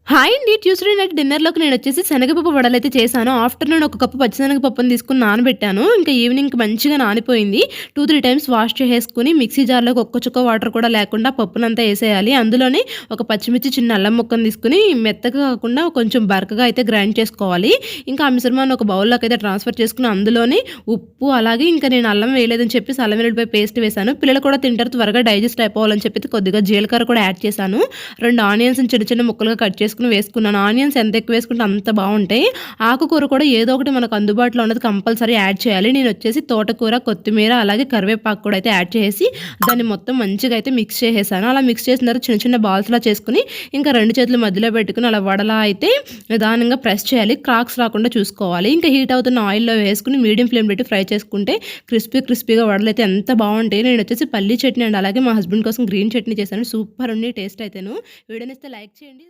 Hi అండి. Tuesday night డిన్నర్‌లోకి నేనొచ్చేసి శనగపప్పు వడలైతే చేశాను. ఆఫ్టర్‌నూన్ ఒక కప్పు పచ్చిశనగపప్పుని తీసుకొని నానబెట్టాను. ఇంకా ఈవినింగ్‌కి మంచిగా నానిపోయింది. 2, 3 టైమ్స్ వాష్ చేసేసుకొని మిక్సీ జార్‌లోకి ఒక్క చుక్క వాటర్ కూడా లేకుండా పప్పునంతా ఏసేయాలి. అందులోనే ఒక పచ్చిమిర్చి, చిన్న అల్లం ముక్కని తీసుకొని మెత్తగా కాకుండా కొంచెం బరకగా అయితే గ్రైండ్ చేసుకోవాలి. ఇంకా ఆ మిశ్రమాన్ని ఒక బౌల్‌లోకైతే ట్రాన్స్‌ఫర్ చేసుకొని అందులోనే ఉప్పు అలాగే ఇంకా నేను అల్లం వేయలేదని చెప్పేసి అల్లం వెల్లుల్లిపాయ పేస్ట్ వేశాను. పిల్లలు కూడా తింటారు త్వరగా డైజెస్ట్ అయిపోవాలని చెప్పి కొద్దిగా జీలకర్ర కూడా యాడ్ చేశాను. 2 ఆనియన్స్‌ని చిన్న చిన్న ముక్కలుగా కట్ చేసుకొని వేసుకున్నాను. ఆనియన్స్ ఎంత ఎక్కువ వేసుకుంటే అంత బావుంటాయి. ఆకుకూర కూడా ఏదో ఒకటి మనకు అందుబాటులో ఉన్నది కంపల్సరీ యాడ్ చేయాలి. నేనొచ్చేసి తోటకూర, కొత్తిమీర అలాగే కరివేపాకు కూడా అయితే యాడ్ చేసేసి దాన్ని మొత్తం మంచిగా అయితే మిక్స్ చేసేసాను. అలా మిక్స్ చేసిన తర్వాత చిన్న చిన్న బాల్స్‌లా చేసుకొని ఇంకా 2 చేతులు మధ్యలో పెట్టుకొని అలా వడలా అయితే నిదానంగా ప్రెస్ చేయాలి. క్రాక్స్ రాకుండా చూసుకోవాలి. ఇంకా హీట్ అవుతున్న ఆయిల్‌లో వేసుకొని మీడియం ఫ్లేమ్ పెట్టి ఫ్రై చేసుకుంటే క్రిస్పీగా వడలైతే ఎంత బావుంటాయి. నేనొచ్చేసి పల్లీ చట్నీ అండ్ అలాగే మా హస్బెండ్ కోసం గ్రీన్ చట్నీ చేశాను. సూపర్ ఉంది టేస్ట్ అయితేను. వీడియో నచ్చితే లైక్ చేయండి.